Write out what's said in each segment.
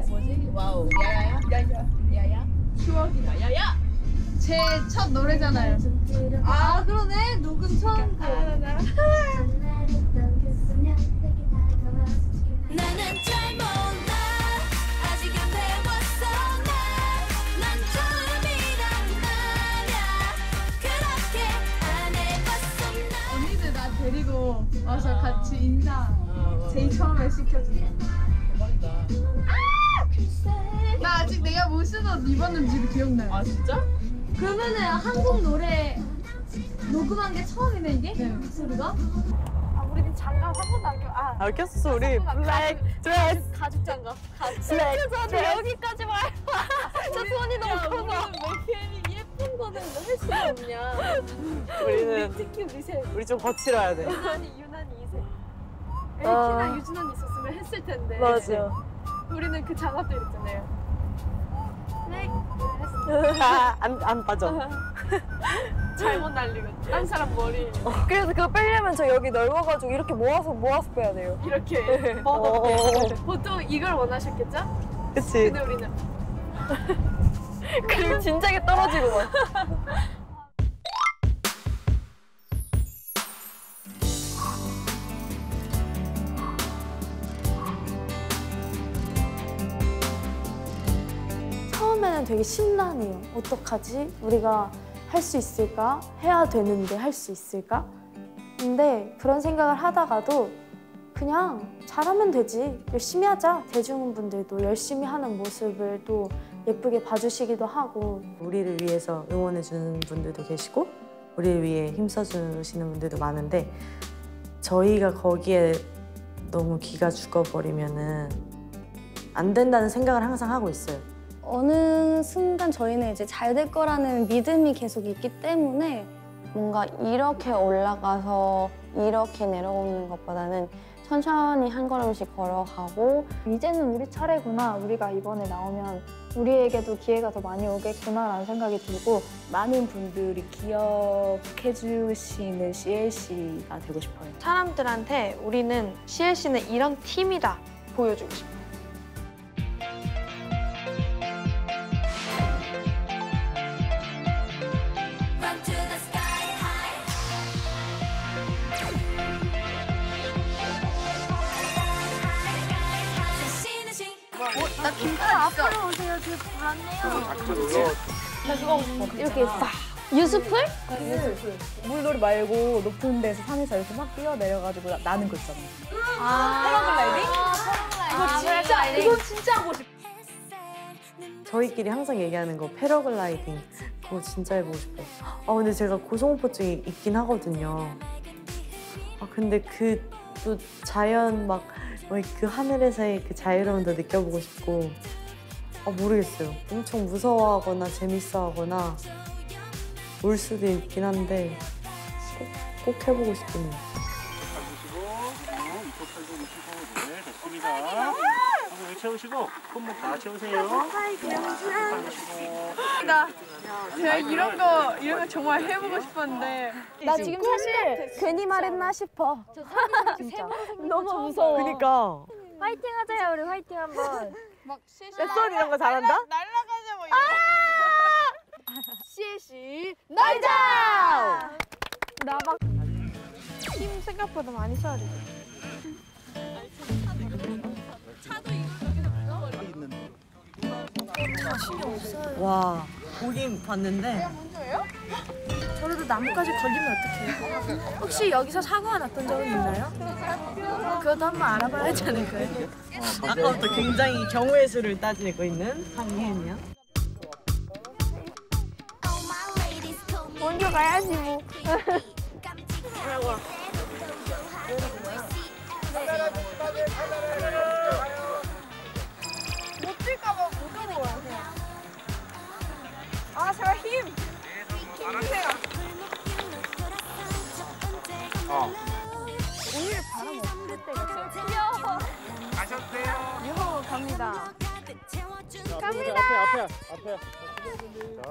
뭐지? 와우. 야야야. 야야. 야야. 추억이다. 야야. 제 첫 노래잖아요. 아 그러네. 녹음 처음 거. 나는 잘 몰라 아직은 배웠어 난 처음이란 말야 그렇게 안 해봤어 언니들 나 데리고 와서 같이 인사 제일 처음에 시켜준다. 대박이다. 나 아직 내가 못 쓰던 옷 입었는지도 기억나요. 아 진짜? 그러면은 한국 노래 녹음한 게 처음이네 이게? 네. 목소리가? 아, 우리는 장갑 한 번도 안 껴. 아, 꼈어 우리 블랙 드레스. 가죽 장갑. 블랙 드레스. 여기까지 말. 저 손이 너무 커서. 왜 괜히 예쁜 거는 할 수가 없냐. 우리는 특히 우리 셋. 우리 좀 거칠어야 돼. 유난히 이세. 엘키나 유준환 있었으면 했을 텐데. 맞아. 우리는 그 장갑들 있잖아요. 안 빠져. 잘못 날리고 딴 사람 머리 그래서 그거 빼려면 저 여기 넓어가지고 이렇게 모아서 빼야 돼요. 이렇게 뻗어게. 보통 이걸 원하셨겠죠? 그치. 근데 우리는 그리고 진작에 떨어지고 막. 처음에는 되게 심란해요. 어떡하지? 우리가 할 수 있을까? 해야 되는데 할 수 있을까? 근데 그런 생각을 하다가도 그냥 잘하면 되지. 열심히 하자. 대중분들도 열심히 하는 모습을 또 예쁘게 봐주시기도 하고. 우리를 위해서 응원해주는 분들도 계시고 우리를 위해 힘써주시는 분들도 많은데 저희가 거기에 너무 기가 죽어버리면은 안 된다는 생각을 항상 하고 있어요. 어느 순간 저희는 이제 잘 될 거라는 믿음이 계속 있기 때문에 뭔가 이렇게 올라가서 이렇게 내려오는 것보다는 천천히 한 걸음씩 걸어가고 이제는 우리 차례구나. 우리가 이번에 나오면 우리에게도 기회가 더 많이 오겠구나라는 생각이 들고 많은 분들이 기억해 주시는 CLC가 되고 싶어요. 사람들한테 우리는 CLC는 이런 팀이다 보여주고 싶어요. 나 김밥 있어. 앞으로 오세요. 저 불안해요. 나 그거 하고 싶어. 이렇게 싹 유수풀? 물놀이 말고 높은 데서 산에서 이렇게 막 뛰어 내려가지고 나는 거 있잖아. 패러글라이딩? 이거 진짜 하고 싶어. 저희끼리 항상 얘기하는 거 패러글라이딩 그거 진짜 해보고 싶어요. 근데 제가 고소공포증이 있긴 하거든요. 근데 그 또 자연 막 그 하늘에서의 그 자유로움도 느껴보고 싶고 모르겠어요. 엄청 무서워하거나 재밌어하거나 울 수도 있긴 한데 꼭 해보고 싶긴 해요. 좋습니다. 한번 채우시고 손목 다 채우세요. 제가 이런 거 정말 해보고 싶었는데 나 지금 사실 괜히 말했나 싶어. 진짜. 너무 무서워. 그니까. 화이팅 하자요. 우리 화이팅 한번. 뱃선 이런 거 잘한다? 날라가자 뭐 CLC 날자! 힘 생각보다 많이 써야 돼. 와, 보긴 봤는데 저래도 나무까지 걸리면 어떡해요? 혹시 여기서 사고가 났던 적은 있나요? 그것도 한번 알아봐야 하지 않을까요? 아까부터 굉장히 경우의 수를 따지고 있는 상혜은이요. 먼저 가야지 뭐. 못 뛸까봐 무서워. 제발 힘. 힘내요. 오히려 바람 없을 때가 제일 귀여워. 가셔도 돼요. 유호 갑니다. 갑니다. 앞에. 자.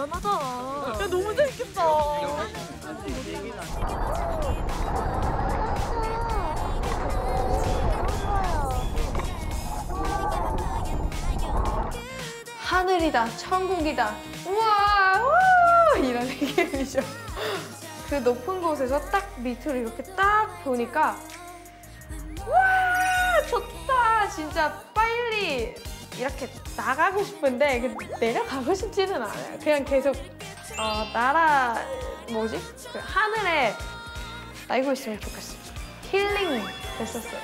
대단하다. 야, 너무 재밌겠다. 하늘이다, 천국이다. 우와, 우! 이런 느낌이죠. 그 높은 곳에서 딱 밑으로 이렇게 딱 보니까 와, 좋다. 진짜 빨리 이렇게 나가고 싶은데 내려가고 싶지는 않아요. 그냥 계속 그 하늘에 날고 있으면 좋겠어요. 힐링 됐었어요.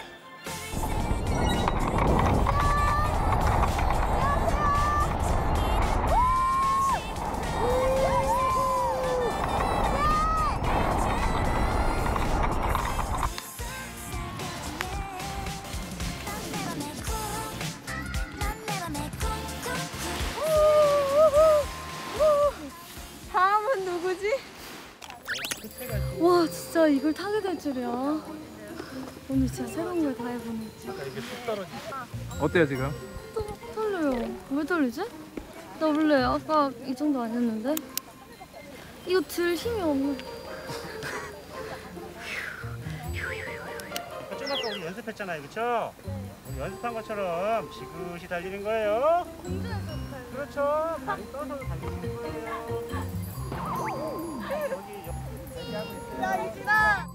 다음은 누구지? 와 진짜 이걸 타게 될 줄이야. 오늘 진짜 새로운 걸 다 해보네. 어때요 지금? 떨려요. 왜 떨리지? 나 원래 아까 이 정도 아니었는데 이거 들 힘이 없네. 좀 아까 우리 연습했잖아요, 그렇죠? 우리 연습한 것처럼 지그시 달리는 거예요. 그렇죠. 다리 떠서 달리는 거예요.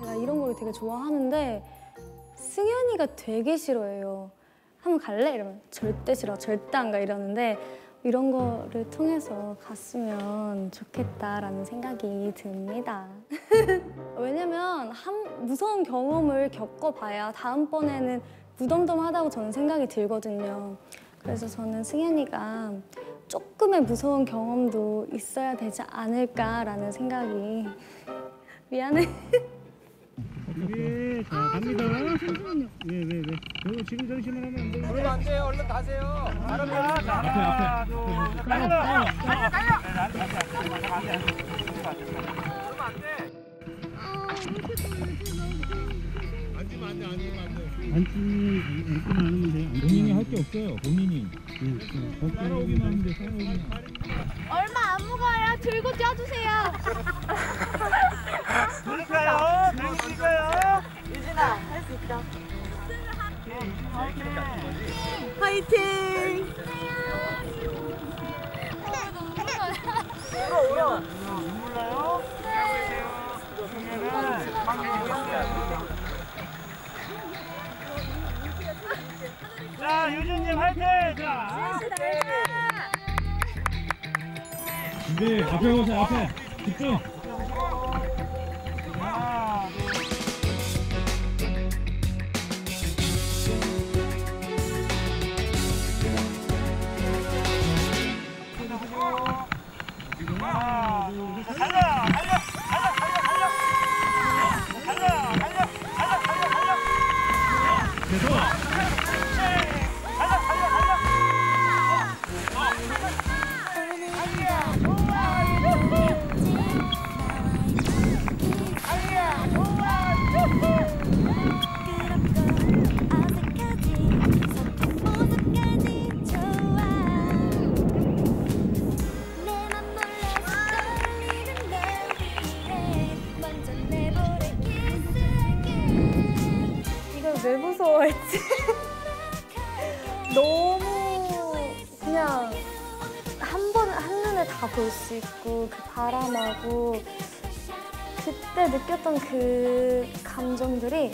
제가 이런 거를 되게 좋아하는데 승현이가 되게 싫어해요. 한번 갈래? 이러면 절대 싫어, 절대 안 가 이러는데 이런 거를 통해서 갔으면 좋겠다라는 생각이 듭니다. 왜냐면 무서운 경험을 겪어봐야 다음번에는 무덤덤하다고 저는 생각이 들거든요. 그래서 저는 승현이가 조금의 무서운 경험도 있어야 되지 않을까라는 생각이 미안해. 준비, 자, 갑니다. 왜? 이거 지금 전시만 하면 안 돼요. 그러면 안 돼요. 얼른 가세요. 알았다. 자, 하나, 둘, 앉기만 하면 돼. 본인이 할 게 없어요. 본인이. 따라오기만 하면 돼. 얼마 안 무거워요. 들고 뛰어주세요. 들을까요? 들을까요? 유진아, 할 수 있다. 화이팅! 울어. 눈물 나요? 자, 유진님 화이팅! 자, 준비, 앞에 보세요, 앞에. 집중. 하나, 둘. 왜 무서워했지? 너무 그냥 한눈에 다 볼 수 있고 그 바람하고 그때 느꼈던 그 감정들이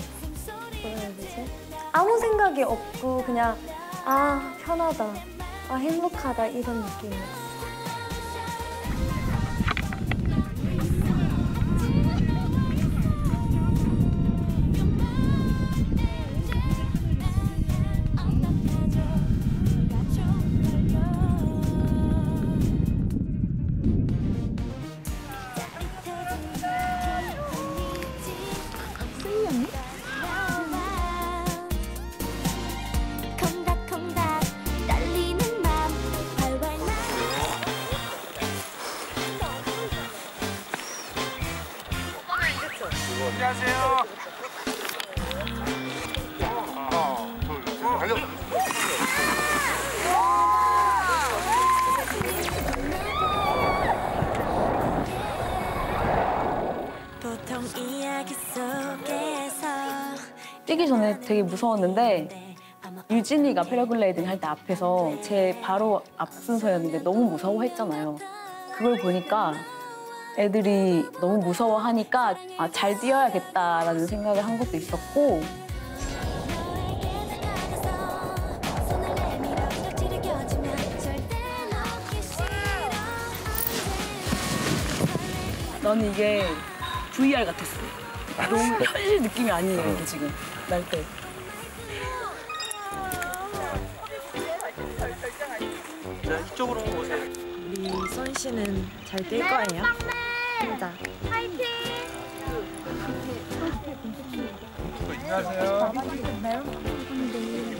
뭐라 해야 되지? 아무 생각이 없고 그냥 아 편하다, 아 행복하다 이런 느낌이었어요. 콩닥콩닥 떨리는 맘 활활 날 뛰기 전에 되게 무서웠는데 유진이가 패러글라이딩 할 때 앞에서 제 바로 앞 순서였는데 너무 무서워했잖아요. 그걸 보니까 애들이 너무 무서워하니까 아, 잘 뛰어야겠다라는 생각을 한 것도 있었고 나는 이게 VR 같았어. 너무 현실 느낌이 아니에요, 이게 지금 날 때. 자, 이쪽으로 오세요. 우리 선 씨는 잘 뛸 거예요? 진짜. 안녕하세요.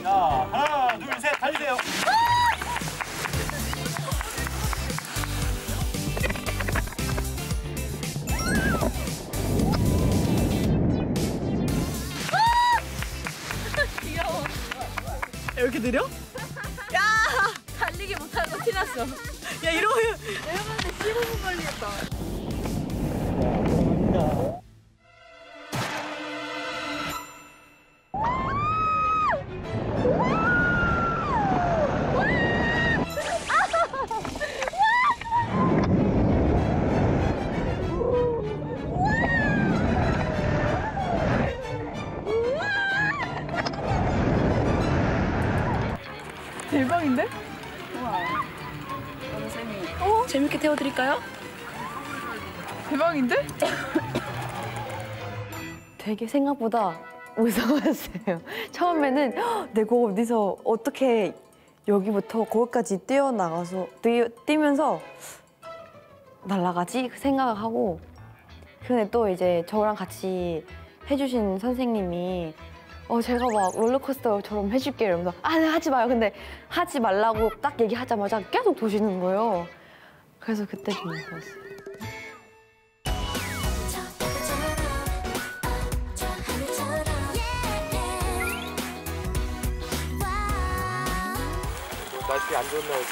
자, 하나, 둘, 셋, 달리세요. 이렇게 느려? 야! 달리기 못하는 거 티났어. 야, 이러면 내가 봤을 때 15분 걸리겠다. 대박인데? 우와. 쌤이 재밌게 태워드릴까요? 대박인데? 되게 생각보다 무서웠어요. 처음에는 "헉, 내가 어디서 어떻게 여기부터 거기까지 뛰어나가서 뛰면서 날아가지? 그 생각을 하고 근데 또 이제 저랑 같이 해주신 선생님이 제가 막 롤러코스터처럼 해줄게요 이러면서 네, 하지 마요. 근데 하지 말라고 딱 얘기하자마자 계속 도시는 거예요. 그래서 그때 좀 무서웠어요. 날씨 안 좋은 날 때.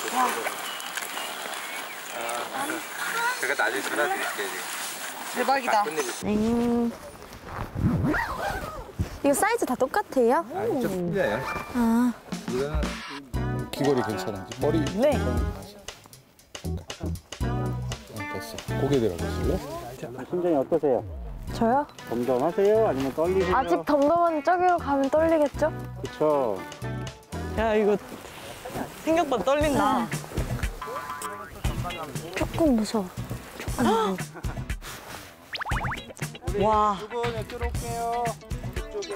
제가 나중에 전화 드릴게요. 대박이다. 이거 사이즈 다 똑같아요? 아니, 좀 틀려요. 아. 이거는 귀걸이 괜찮아. 머리. 네. 됐어. 고개 들어보실래? 심정이 어떠세요? 저요? 덤덤하세요? 아니면 떨리세요? 아직 덤덤한 저기로 가면 떨리겠죠? 그쵸. 야, 이거 생각보다 떨린다. 조금 무서워. 와. 두 분 이쪽으로 올게요. 이쪽에.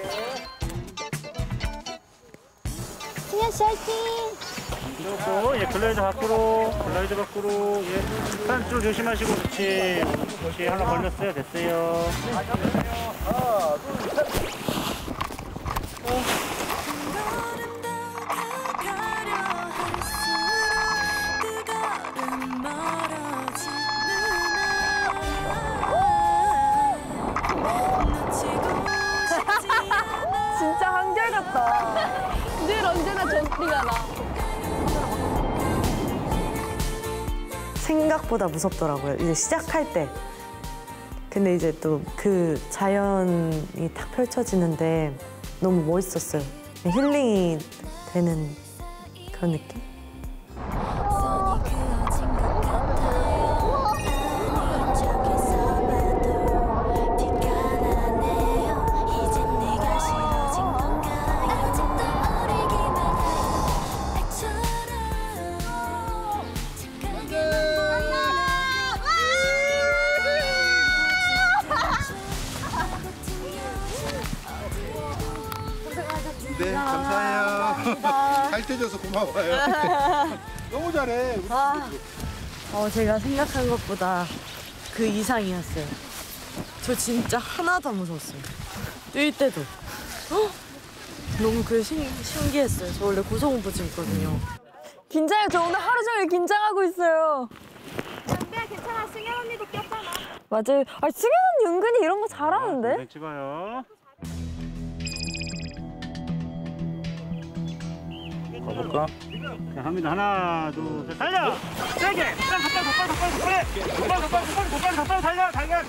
승현 씨 화이팅! 그리고 예, 글라이더 밖으로, 글라이더 밖으로. 예, 산줄 조심하시고, 그렇지. 그렇지, 하나 걸렸어요. 됐어요. 하나, 둘, 셋. 진짜 한결같다. 늘 언제나 저리가 나. 생각보다 무섭더라고요. 이제 시작할 때. 근데 이제 또 그 자연이 딱 펼쳐지는데 너무 멋있었어요. 힐링이 되는 그런 느낌? 네, 감사해요. 잘 떼줘서 고마워요. 너무 잘해. 우리 제가 생각한 것보다 그 이상이었어요. 저 진짜 하나도 안 무서웠어요. 뛸 때도. 너무 신기했어요. 저 원래 고소공포증 있거든요. 긴장해요. 저 오늘 하루 종일 긴장하고 있어요. 담배야 괜찮아. 승현 언니도 꼈잖아. 맞아요. 승현 언니 은근히 이런 거 잘하는데? 네, 찍어요. 가볼까? 자, 합니다. 하나, 둘, 셋, 달려! 세게! 더 빨리, 달려! 세, 달려!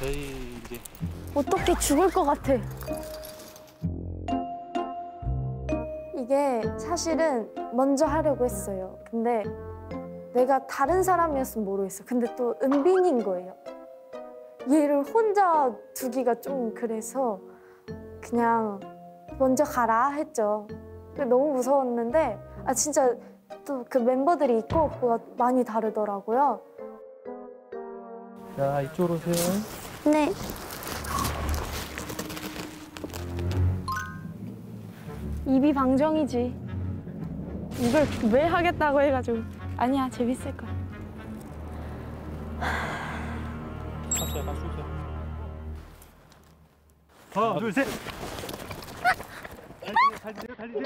저희 이제 어떻게 죽을 것 같아. 이게 사실은 먼저 하려고 했어요. 근데 내가 다른 사람이었으면 모르겠어. 근데 또 은빈인 거예요. 얘를 혼자 두기가 좀 그래서 그냥 먼저 가라 했죠. 너무 무서웠는데 진짜 또 그 멤버들이 있고 없고가 많이 다르더라고요. 자, 이쪽으로 오세요. 네. 입이 방정이지. 이걸 왜 하겠다고 해가지고. 아니야, 재밌을 거야. 같이 약간 쉬세요. 하나, 둘, 셋. 달리세요, 달리세요.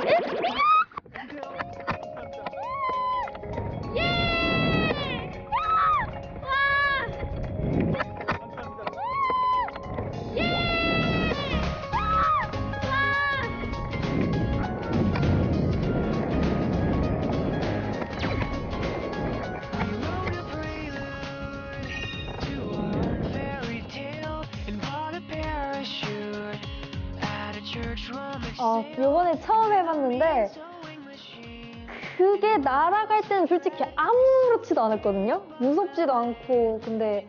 요번에 처음 해봤는데 그게 날아갈 때는 솔직히 아무렇지도 않았거든요? 무섭지도 않고 근데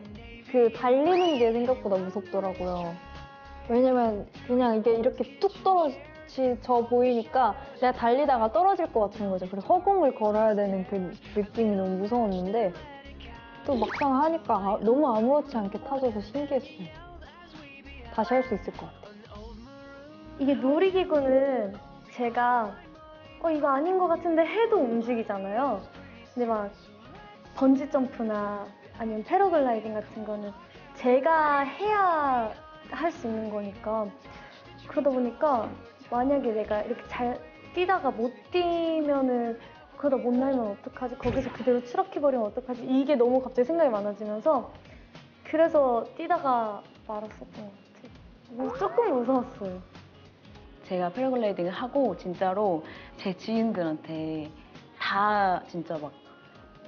그 달리는 게 생각보다 무섭더라고요. 왜냐면 그냥 이게 이렇게 뚝 떨어져 보이니까 내가 달리다가 떨어질 것 같은 거죠. 그래서 허공을 걸어야 되는 그 느낌이 너무 무서웠는데 또 막상 하니까 너무 아무렇지 않게 타져서 신기했어요. 다시 할 수 있을 것 같아요. 이게 놀이기구는 제가 이거 아닌 것 같은데 해도 움직이잖아요. 근데 막 번지점프나 아니면 패러글라이딩 같은 거는 제가 해야 할 수 있는 거니까 그러다 보니까 만약에 내가 이렇게 잘 뛰다가 못 뛰면은 그러다 못 날면 어떡하지? 거기서 그대로 추락해버리면 어떡하지? 이게 너무 갑자기 생각이 많아지면서 그래서 뛰다가 말았었던 것 같아요. 조금 무서웠어요. 제가 패러글라이딩을 하고 진짜로 제 지인들한테 다 진짜 막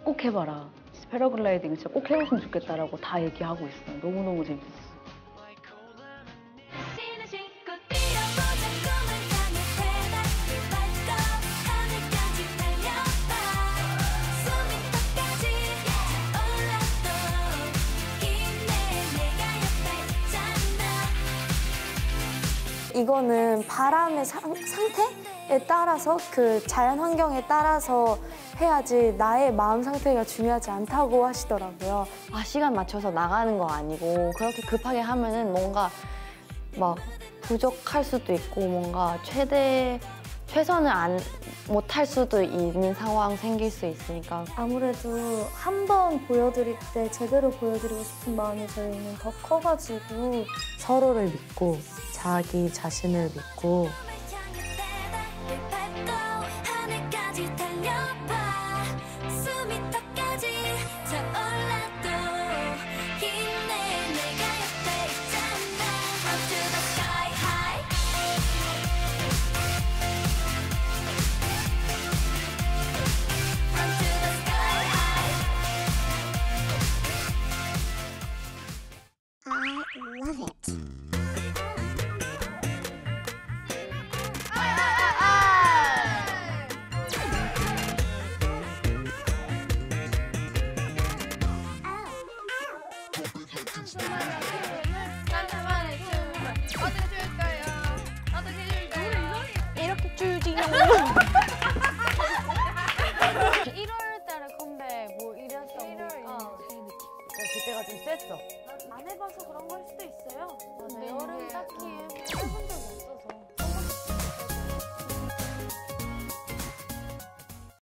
꼭 해봐라. 패러글라이딩을 진짜 꼭 해봤으면 좋겠다라고 다 얘기하고 있어요. 너무너무 재밌었어요. 이거는 바람의 상태에 따라서 그 자연 환경에 따라서 해야지 나의 마음 상태가 중요하지 않다고 하시더라고요. 시간 맞춰서 나가는 거 아니고 그렇게 급하게 하면은 뭔가 막 부족할 수도 있고 뭔가 최선을 못할 수도 있는 상황 생길 수 있으니까 아무래도 한 번 보여드릴 때 제대로 보여드리고 싶은 마음이 저희는 더 커가지고 서로를 믿고 자기 자신을 믿고 이렇게 줄지요. 1월달에 컴백 뭐 이랬어. 그때가 좀 셌어. 안 해봐서 그런 걸 수도 있어요. 여름 딱히